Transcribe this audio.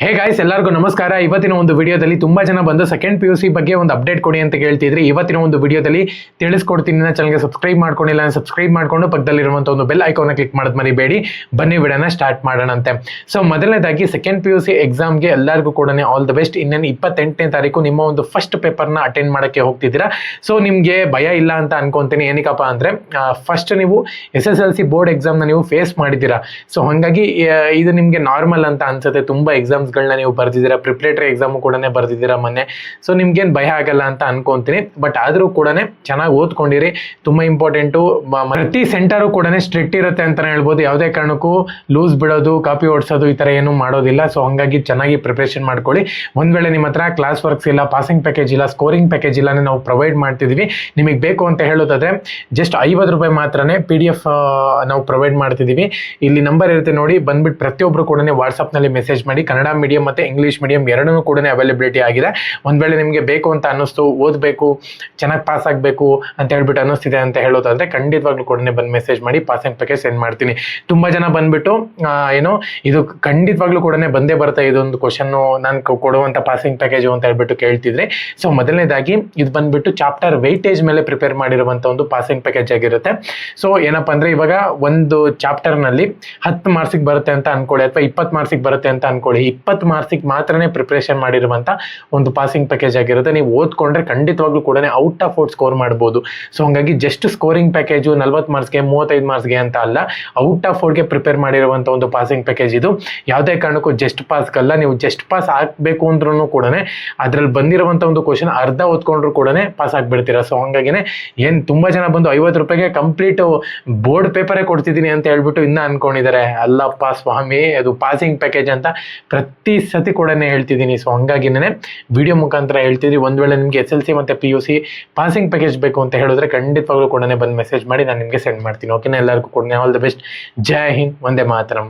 Hey guys, ಎಲ್ಲರಿಗೂ ನಮಸ್ಕಾರ. ಇವತ್ತಿನ ಒಂದು ವಿಡಿಯೋದಲ್ಲಿ ತುಂಬಾ ಜನ ಬಂದು ಸೆಕೆಂಡ್ PUC ಬಗ್ಗೆ ಒಂದು ಅಪ್ಡೇಟ್ ಕೊಡಿ ಅಂತ ಕೇಳ್ತಿದ್ರಿ. ಇವತ್ತಿನ ಒಂದು ವಿಡಿಯೋದಲ್ಲಿ ತಿಳಿಸ್ಕೊಡ್ತೀನಿ. ನನ್ನ ಚಾನಲ್ಗೆ ಸಬ್ಸ್ಕ್ರೈಬ್ ಮಾಡ್ಕೊಂಡಿಲ್ಲ, ಸಬ್ಸ್ಕ್ರೈಬ್ ಮಾಡ್ಕೊಂಡು ಪಕ್ಕದಲ್ಲಿರುವಂಥ ಒಂದು ಬೆಲ್ ಐಕಾನ್ ಕ್ಲಿಕ್ ಮಾಡೋದು ಮರಿಬೇಡಿ. ಬನ್ನಿ ವಿಡಿಯೋನ ಸ್ಟಾರ್ಟ್ ಮಾಡೋಣಂತೆ. ಸೊ ಮೊದಲನೇದಾಗಿ ಸೆಕೆಂಡ್ PUC ಎಕ್ಸಾಮ್ಗೆ ಎಲ್ಲರಿಗೂ ಕೂಡ ಆಲ್ ದ ಬೆಸ್ಟ್. ಇನ್ನೇನು 28ನೇ ತಾರೀಕು ನಿಮ್ಮ ಒಂದು ಫಸ್ಟ್ ಪೇಪರ್ನ ಅಟೆಂಡ್ ಮಾಡೋಕ್ಕೆ ಹೋಗ್ತಿದ್ದೀರಾ. ಸೊ ನಿಮಗೆ ಭಯ ಇಲ್ಲ ಅಂತ ಅನ್ಕೊಂತೀನಿ. ಏನಕ್ಕಪ್ಪ ಅಂದರೆ ಫಸ್ಟ್ ನೀವು SSLC ಬೋರ್ಡ್ ಎಕ್ಸಾಮ್ನ ನೀವು ಫೇಸ್ ಮಾಡಿದ್ದೀರಾ. ಸೊ ಹಾಗಾಗಿ ಇದು ನಿಮಗೆ ನಾರ್ಮಲ್ ಅಂತ ಅನ್ಸುತ್ತೆ. ತುಂಬ ಎಕ್ಸಾಮ್ಸ್ಗಳನ್ನ ನೀವು ಬರ್ದಿದ್ದೀರಾ, ಪ್ರಿಪ್ರೇಟರಿ ಎಕ್ಸಾಮು ಕೂಡ ಬರ್ದಿದ್ದೀರಾ ಮೊನ್ನೆ. ಸೊ ನಿಮ್ಗೇನು ಭಯ ಆಗಲ್ಲ ಅಂತ ಅನ್ಕೊಂತೀನಿ. ಬಟ್ ಆದರೂ ಕೂಡ ಚೆನ್ನಾಗಿ ಓದ್ಕೊಂಡಿರಿ, ತುಂಬ ಇಂಪಾರ್ಟೆಂಟು. ಪ್ರತಿ ಸೆಂಟರು ಕೂಡ ಸ್ಟ್ರಿಕ್ಟ್ ಇರುತ್ತೆ ಅಂತಲೇ ಹೇಳ್ಬೋದು. ಯಾವುದೇ ಕಾರಣಕ್ಕೂ ಲೂಸ್ ಬಿಡೋದು, ಕಾಪಿ ಓಡಿಸೋದು ಈ ಥರ ಏನೂ ಮಾಡೋದಿಲ್ಲ. ಸೊ ಹಾಗಾಗಿ ಚೆನ್ನಾಗಿ ಪ್ರಿಪ್ರೇಷನ್ ಮಾಡ್ಕೊಳ್ಳಿ. ಒಂದು ವೇಳೆ ನಿಮ್ಮ ಹತ್ರ ಕ್ಲಾಸ್ ವರ್ಕ್ಸ್ ಇಲ್ಲ, ಪಾಸಿಂಗ್ ಪ್ಯಾಕೇಜ್ ಇಲ್ಲ, ಸ್ಕೋರಿಂಗ್ ಪ್ಯಾಕೇಜ್ ಇಲ್ಲ, ನಾವು ಪ್ರೊವೈಡ್ ಮಾಡ್ತಿದ್ವಿ. ನಿಮಗೆ ಬೇಕು ಅಂತ ಹೇಳೋದಾದ್ರೆ ಜಸ್ಟ್ 50 ರೂಪಾಯಿ ಮಾತ್ರನೇ PDF ನಾವು ಪ್ರೊವೈಡ್ ಮಾಡ್ತಿದ್ದೀವಿ. ಇಲ್ಲಿ ನಂಬರ್ ಇರುತ್ತೆ ನೋಡಿ, ಬಂದ್ಬಿಟ್ಟು ಪ್ರತಿಯೊಬ್ಬರು ಕೂಡ ವಾಟ್ಸಪ್ನಲ್ಲಿ ಮೆಸೇಜ್ ಮಾಡಿ. ಕನ್ನಡ ಮೀಡಿಯಂ ಮತ್ತು ಇಂಗ್ಲೀಷ್ ಮೀಡಿಯಂ ಎರಡೂ ಕೂಡ ಅವೈಲಬಿಲಿಟಿ ಆಗಿದೆ. ಒಂದು ವೇಳೆ ನಿಮಗೆ ಬೇಕು ಅಂತ ಅನ್ನಿಸ್ತು, ಓದಬೇಕು, ಚೆನ್ನಾಗಿ ಪಾಸ್ ಆಗಬೇಕು ಅಂತ ಹೇಳ್ಬಿಟ್ಟು ಅನ್ನಿಸ್ತಿದೆ ಅಂತ ಹೇಳೋದಾದ್ರೆ ಖಂಡಿತವಾಗ್ಲೂ ಕೂಡ ಬಂದು ಮೆಸೇಜ್ ಮಾಡಿ, ಪಾಸಿಂಗ್ ಪ್ಯಾಕೇಜ್ ಸೆಂಡ್ ಮಾಡ್ತೀನಿ. ತುಂಬ ಜನ ಬಂದ್ಬಿಟ್ಟು ಏನೋ ಇದು ಖಂಡಿತವಾಗ್ಲೂ ಕೂಡ ಬಂದೇ ಬರುತ್ತೆ, ಇದೊಂದು ಕ್ವಶನ್ನು ನಾನು ಕೊಡುವಂಥ ಪಾಸಿಂಗ್ ಪ್ಯಾಕೇಜು ಅಂತ ಹೇಳ್ಬಿಟ್ಟು ಕೇಳ್ತಿದ್ರೆ. ಸೊ ಮೊದಲನೇದಾಗಿ ಇದು ಬಂದ್ಬಿಟ್ಟು ಚಾಪ್ಟರ್ ವೆಯ್ಟೇಜ್ ಮೇಲೆ ಪ್ರಿಪೇರ್ ಮಾಡಿರುವಂಥ ಒಂದು ಪಾಸಿಂಗ್ ಪ್ಯಾಕೇಜ್ ಆಗಿರುತ್ತೆ. ಸೊ ಏನಪ್ಪ ಅಂದರೆ ಇವಾಗ ಒಂದು ಚಾಪ್ಟರ್ನಲ್ಲಿ 10 ಮಾರ್ಕ್ಸಿಗೆ ಬರುತ್ತೆ ಅಂತ ಅನ್ಕೊಳ್ಳಿ, ಅಥವಾ 20 ಮಾರ್ಕ್ಸಿಗೆ ಬರುತ್ತೆ ಅಂತ ಅನ್ಕೊಳ್ಳಿ. 20 ಮಾರ್ಕ್ಸಿಗೆ ಮಾತ್ರನೇ ಪ್ರಿಪ್ರೇಷನ್ ಮಾಡಿರುವಂಥ ಒಂದು ಪಾಸಿಂಗ್ ಪ್ಯಾಕೇಜ್ ಆಗಿರುತ್ತೆ. ನೀವು ಓದ್ಕೊಂಡ್ರೆ ಖಂಡಿತವಾಗ್ಲೂ ಕೂಡ ಔಟ್ ಆಫ್ ಔಟ್ ಸ್ಕೋರ್ ಮಾಡ್ಬೋದು. ಸೊ ಹಾಗಾಗಿ ಜಸ್ಟ್ ಸ್ಕೋರಿಂಗ್ ಪ್ಯಾಕೇಜು 40 ಮಾರ್ಕ್ಸ್ಗೆ 35 ಮಾರ್ಕ್ಸ್ಗೆ ಅಂತ ಅಲ್ಲ, ಔಟ್ ಆಫ್ ಔಟ್ಗೆ ಪ್ರಿಪೇರ್ ಮಾಡಿರುವಂಥ ಒಂದು ಪಾಸಿಂಗ್ ಪ್ಯಾಕೇಜ್ ಇದು. ಯಾವುದೇ ಕಾರಣಕ್ಕೂ ಜಸ್ಟ್ ಪಾಸ್ಗಲ್ಲ. ನೀವು ಜಸ್ಟ್ ಪಾಸ್ ಆಗಬೇಕು ಅಂದ್ರೂ ಕೂಡ ಅದರಲ್ಲಿ ಬಂದಿರುವಂಥ ಒಂದು ಕ್ವಶನ್ ಅರ್ಧ ಓದ್ಕೊಂಡ್ರು ಕೂಡ ಪಾಸ್ ಆಗಿಬಿಡ್ತೀರಾ. ಸೊ ಹಾಗಾಗಿನೇ ಏನು ತುಂಬ ಜನ ಬಂದು 50 ರೂಪಾಯಿಗೆ ಕಂಪ್ಲೀಟ್ ಬೋರ್ಡ್ ಪೇಪರೇ ಕೊಡ್ತಿದ್ದೀನಿ ಅಂತ ಹೇಳ್ಬಿಟ್ಟು ಇನ್ನೂ ಅನ್ಕೊಂಡಿದ್ದಾರೆ. ಅಲ್ಲಪ್ಪ ಸ್ವಾಮಿ, ಅದು ಪಾಸಿಂಗ್ ಪ್ಯಾಕೇಜ್ ಅಂತ ಪ್ರತಿ ಸತಿ ಕೂಡ ಹೇಳ್ತಿದ್ದೀನಿ. ಸೊ ಹಂಗಾಗಿನೇ ವಿಡಿಯೋ ಮುಖಾಂತರ ಹೇಳ್ತಿದ್ರಿ. ಒಂದು ವೇಳೆ ನಿಮಗೆ SLC ಮತ್ತು PUC ಪಾಸಿಂಗ್ ಪ್ಯಾಕೇಜ್ ಬೇಕು ಅಂತ ಹೇಳಿದ್ರೆ ಖಂಡಿತವಾಗ್ಲೂ ಕೂಡ ಬಂದು ಮೆಸೇಜ್ ಮಾಡಿ, ನಾನು ನಿಮಗೆ ಸೆಂಡ್ ಮಾಡ್ತೀನಿ. ಓಕೆನಾ? ಎಲ್ಲರಿಗೂ ಕೂಡ all the best. Jai Hind, Vande Mataram.